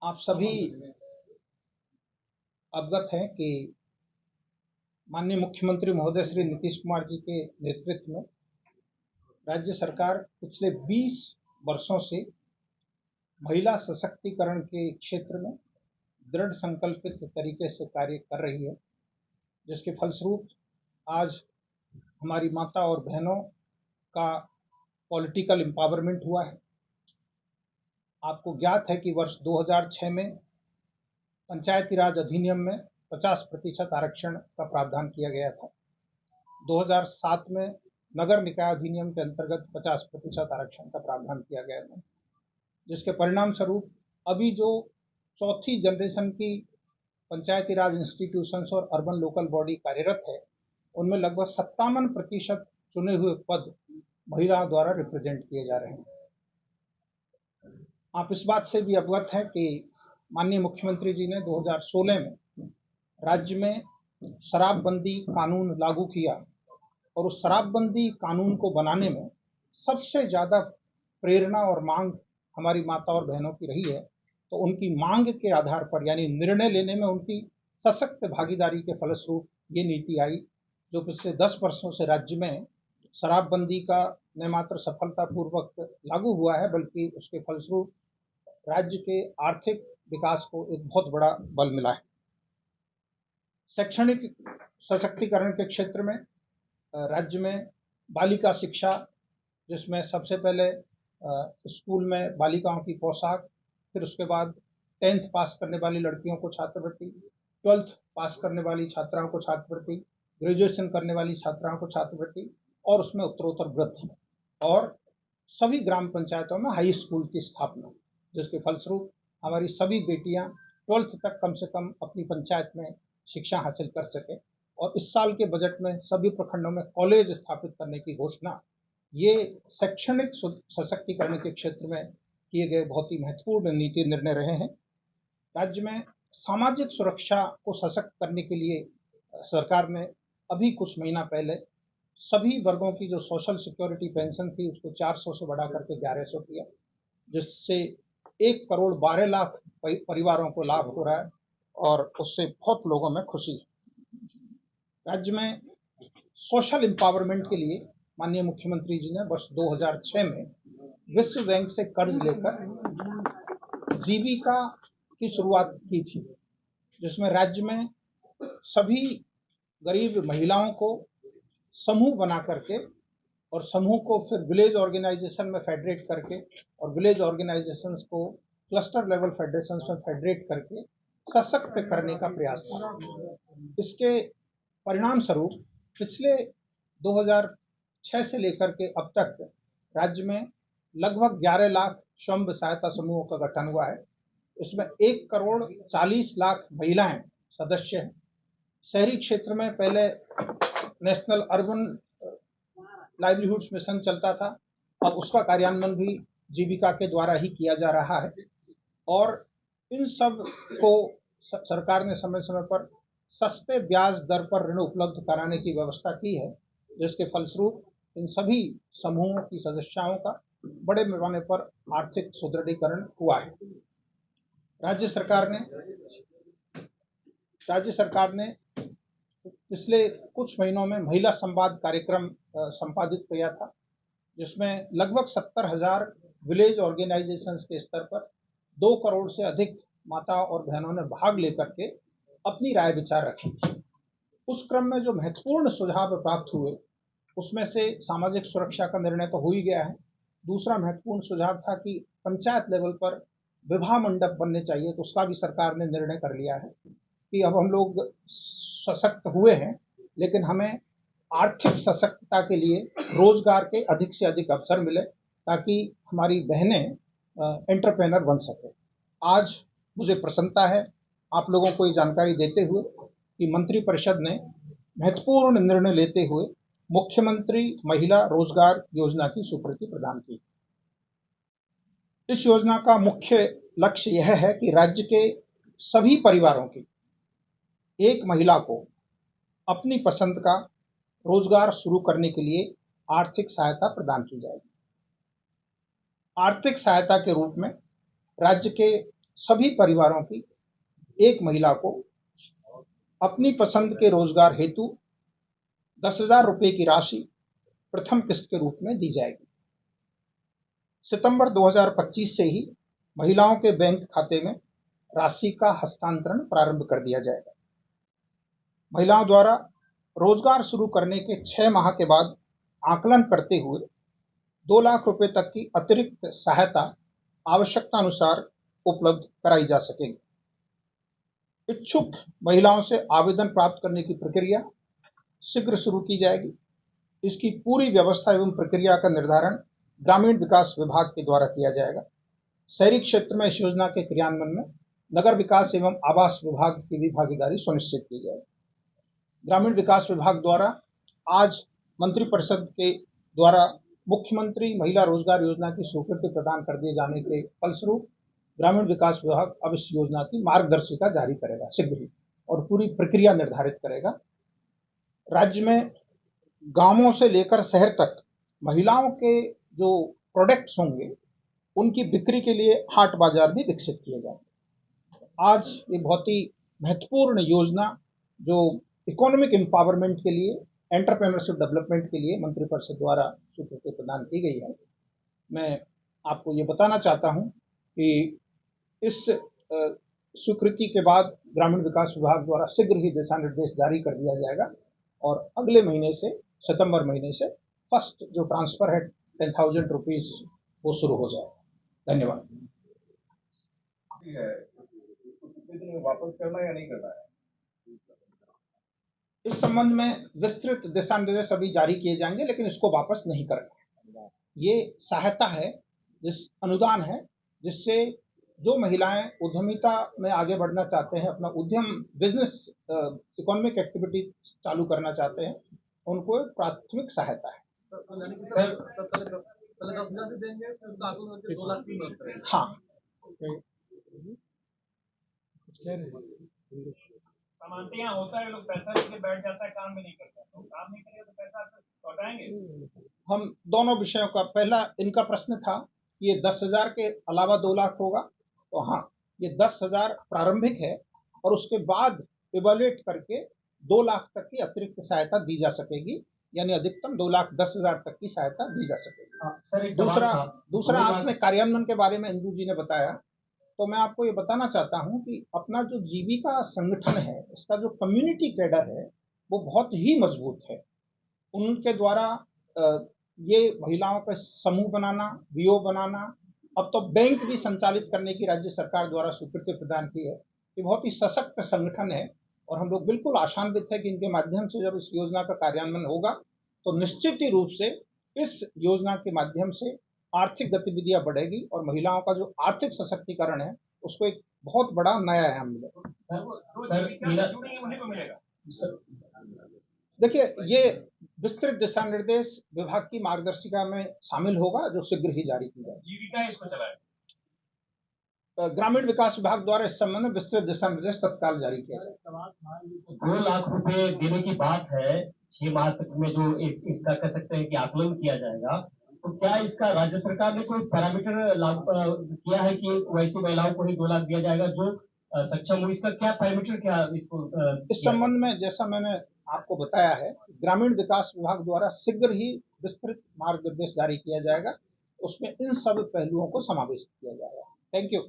आप सभी अवगत हैं कि माननीय मुख्यमंत्री महोदय श्री नीतीश कुमार जी के नेतृत्व में राज्य सरकार पिछले 20 वर्षों से महिला सशक्तिकरण के क्षेत्र में दृढ़ संकल्पित तरीके से कार्य कर रही है, जिसके फलस्वरूप आज हमारी माता और बहनों का पॉलिटिकल एम्पावरमेंट हुआ है। आपको ज्ञात है कि वर्ष 2006 में पंचायती राज अधिनियम में 50% आरक्षण का प्रावधान किया गया था। 2007 में नगर निकाय अधिनियम के अंतर्गत 50% आरक्षण का प्रावधान किया गया था, जिसके परिणाम स्वरूप अभी जो चौथी जनरेशन की पंचायती राज इंस्टीट्यूशंस और अर्बन लोकल बॉडी कार्यरत है, उनमें लगभग 57% चुने हुए पद महिलाओं द्वारा रिप्रेजेंट किए जा रहे हैं। आप इस बात से भी अवगत हैं कि माननीय मुख्यमंत्री जी ने 2016 में राज्य में शराबबंदी कानून लागू किया और उस शराबबंदी कानून को बनाने में सबसे ज्यादा प्रेरणा और मांग हमारी माता और बहनों की रही है। तो उनकी मांग के आधार पर, यानी निर्णय लेने में उनकी सशक्त भागीदारी के फलस्वरूप ये नीति आई, जो पिछले 10 वर्षों से राज्य में शराबबंदी का न मात्र सफलतापूर्वक लागू हुआ है, बल्कि उसके फलस्वरूप राज्य के आर्थिक विकास को एक बहुत बड़ा बल मिला है। शैक्षणिक सशक्तिकरण के क्षेत्र में राज्य में बालिका शिक्षा, जिसमें सबसे पहले स्कूल में बालिकाओं की पोशाक, फिर उसके बाद 10th पास करने वाली लड़कियों को छात्रवृत्ति, 12th पास करने वाली छात्राओं को छात्रवृत्ति, ग्रेजुएशन करने वाली छात्राओं को छात्रवृत्ति और उसमें उत्तरोत्तर वृद्धि, और सभी ग्राम पंचायतों में हाई स्कूल की स्थापना, जिसके फलस्वरूप हमारी सभी बेटियां 12th तक कम से कम अपनी पंचायत में शिक्षा हासिल कर सके। और इस साल के बजट में सभी प्रखंडों में कॉलेज स्थापित करने की घोषणा, ये शैक्षणिक सशक्तिकरण के क्षेत्र में किए गए बहुत ही महत्वपूर्ण नीति निर्णय रहे हैं। राज्य में सामाजिक सुरक्षा को सशक्त करने के लिए सरकार ने अभी कुछ महीना पहले सभी वर्गों की जो सोशल सिक्योरिटी पेंशन थी उसको 400 से बढ़ा करके 1100 किया, जिससे 1 करोड़ 12 लाख परिवारों को लाभ हो रहा है और उससे बहुत लोगों में खुशी है। राज्य में सोशल एम्पावरमेंट के लिए माननीय मुख्यमंत्री जी ने वर्ष 2006 में विश्व बैंक से कर्ज लेकर जीविका की शुरुआत की थी, जिसमें राज्य में सभी गरीब महिलाओं को समूह बना करके और समूह को फिर विलेज ऑर्गेनाइजेशन में फेडरेट करके और विलेज ऑर्गेनाइजेशंस को क्लस्टर लेवल फेडरेशंस में फेडरेट करके सशक्त करने का प्रयास था। इसके परिणाम स्वरूप पिछले 2006 से लेकर के अब तक राज्य में लगभग 11 लाख स्वयं सहायता समूहों का गठन हुआ है। इसमें 1 करोड़ 40 लाख महिलाएं सदस्य हैं। शहरी क्षेत्र में पहले नेशनल अर्बन लाइवलीहुड्स मिशन चलता था, अब उसका कार्यान्वयन भी जीविका के द्वारा ही किया जा रहा है और इन सब को सरकार ने समय समय पर सस्ते ब्याज दर पर ऋण उपलब्ध कराने की व्यवस्था की है, जिसके फलस्वरूप इन सभी समूहों की सदस्यों का बड़े पैमाने पर आर्थिक सुदृढ़ीकरण हुआ है। राज्य सरकार ने पिछले कुछ महीनों में महिला संवाद कार्यक्रम संपादित किया था, जिसमें लगभग 70,000 विलेज ऑर्गेनाइजेशंस के स्तर पर 2 करोड़ से अधिक माता और बहनों ने भाग लेकर के अपनी राय विचार रखी थी। उस क्रम में जो महत्वपूर्ण सुझाव प्राप्त हुए, उसमें से सामाजिक सुरक्षा का निर्णय तो हो ही गया है। दूसरा महत्वपूर्ण सुझाव था कि पंचायत लेवल पर विवाह मंडप बनने चाहिए, तो उसका भी सरकार ने निर्णय कर लिया है कि अब हम लोग सशक्त हुए हैं, लेकिन हमें आर्थिक सशक्तता के लिए रोजगार के अधिक से अधिक अवसर मिले, ताकि हमारी बहनें एंटरप्रेन्योर बन सके। आज मुझे प्रसन्नता है आप लोगों को ये जानकारी देते हुए कि मंत्रिपरिषद ने महत्वपूर्ण निर्णय लेते हुए मुख्यमंत्री महिला रोजगार योजना की स्वीकृति प्रदान की। इस योजना का मुख्य लक्ष्य यह है कि राज्य के सभी परिवारों की एक महिला को अपनी पसंद का रोजगार शुरू करने के लिए आर्थिक सहायता प्रदान की जाएगी। आर्थिक सहायता के रूप में राज्य के सभी परिवारों की एक महिला को अपनी पसंद के रोजगार हेतु 10,000 रुपये की राशि प्रथम किस्त के रूप में दी जाएगी। सितंबर 2025 से ही महिलाओं के बैंक खाते में राशि का हस्तांतरण प्रारंभ कर दिया जाएगा। महिलाओं द्वारा रोजगार शुरू करने के 6 माह के बाद आकलन करते हुए 2 लाख रुपए तक की अतिरिक्त सहायता आवश्यकता अनुसार उपलब्ध कराई जा सकेगी। इच्छुक महिलाओं से आवेदन प्राप्त करने की प्रक्रिया शीघ्र शुरू की जाएगी। इसकी पूरी व्यवस्था एवं प्रक्रिया का निर्धारण ग्रामीण विकास विभाग के द्वारा किया जाएगा। शहरी क्षेत्र में इस योजना के क्रियान्वयन में नगर विकास एवं आवास विभाग की भी भागीदारी सुनिश्चित की जाएगी। ग्रामीण विकास विभाग द्वारा आज मंत्रिपरिषद के द्वारा मुख्यमंत्री महिला रोजगार योजना की स्वीकृति प्रदान कर दिए जाने के फलस्वरूप ग्रामीण विकास विभाग अब इस योजना की मार्गदर्शिका जारी करेगा शीघ्र ही और पूरी प्रक्रिया निर्धारित करेगा। राज्य में गांवों से लेकर शहर तक महिलाओं के जो प्रोडक्ट्स होंगे उनकी बिक्री के लिए हाट बाजार भी विकसित किए जाएंगे। आज ये बहुत ही महत्वपूर्ण योजना जो इकोनॉमिक एम्पावरमेंट के लिए, एंटरप्रेन्योरशिप डेवलपमेंट के लिए मंत्रिपरिषद द्वारा स्वीकृति प्रदान की गई है। मैं आपको ये बताना चाहता हूं कि इस स्वीकृति के बाद ग्रामीण विकास विभाग द्वारा शीघ्र ही दिशा निर्देश जारी कर दिया जाएगा और अगले महीने से, सितंबर महीने से फर्स्ट जो ट्रांसफर है 10,000 रुपीज वो शुरू हो जाएगा। धन्यवाद। वापस करना या नहीं करना है, इस संबंध में विस्तृत दिशा निर्देश अभी जारी किए जाएंगे, लेकिन इसको वापस नहीं करना। ये सहायता है, अनुदान है, जिससे जो महिलाएं उद्यमिता में आगे बढ़ना चाहते हैं, अपना उद्यम बिजनेस इकोनॉमिक एक्टिविटी चालू करना चाहते हैं, उनको एक प्राथमिक सहायता है। हाँ, सामान्यतः यहाँ होता है, लोग पैसा लेके बैठ जाता है, काम भी नहीं करता, तो काम नहीं करेगा तो पैसा लौटाएंगे। हम दोनों विषयों का, पहला इनका प्रश्न था ये 10,000 के अलावा 2 लाख होगा, तो हाँ, ये 10,000 प्रारंभिक है और उसके बाद इवैल्यूएट करके 2 लाख तक की अतिरिक्त सहायता दी जा सकेगी, यानी अधिकतम 2,10,000 तक की सहायता दी जा सकेगी। दूसरा आपने कार्यान्वयन के बारे में इंदु जी ने बताया, तो मैं आपको ये बताना चाहता हूं कि अपना जो जीविका संगठन है, इसका जो कम्युनिटी कैडर है वो बहुत ही मजबूत है। उनके द्वारा ये महिलाओं का समूह बनाना, वीओ बनाना, अब तो बैंक भी संचालित करने की राज्य सरकार द्वारा स्वीकृति प्रदान की है। ये बहुत ही सशक्त संगठन है और हम लोग बिल्कुल आशान्वित है कि इनके माध्यम से जब इस योजना का कार्यान्वयन होगा तो निश्चित ही रूप से इस योजना के माध्यम से आर्थिक गतिविधियां बढ़ेगी और महिलाओं का जो आर्थिक सशक्तिकरण है उसको एक बहुत बड़ा नया आयाम मिलेगा। देखिए, ये विस्तृत दिशा निर्देश विभाग की मार्गदर्शिका में शामिल होगा जो शीघ्र ही जारी की जाएगी। जीविका इसको चलाए, ग्रामीण विकास विभाग द्वारा इस संबंध में विस्तृत दिशा निर्देश तत्काल जारी किया जाएगा। 2 लाख रुपए देने की बात है 6 माह तक में, जो इसका कह सकते हैं कि आकलन किया जाएगा, तो क्या इसका राज्य सरकार ने कोई पैरामीटर लागू किया है कि वैसी महिलाओं को ही 2 लाख दिया जाएगा जो सक्षम हो? इसका क्या पैरामीटर, क्या इसको इस संबंध में जैसा मैंने आपको बताया है, ग्रामीण विकास विभाग द्वारा शीघ्र ही विस्तृत मार्गनिर्देश जारी किया जाएगा, उसमें इन सब पहलुओं को समावेश किया जाएगा। Thank you.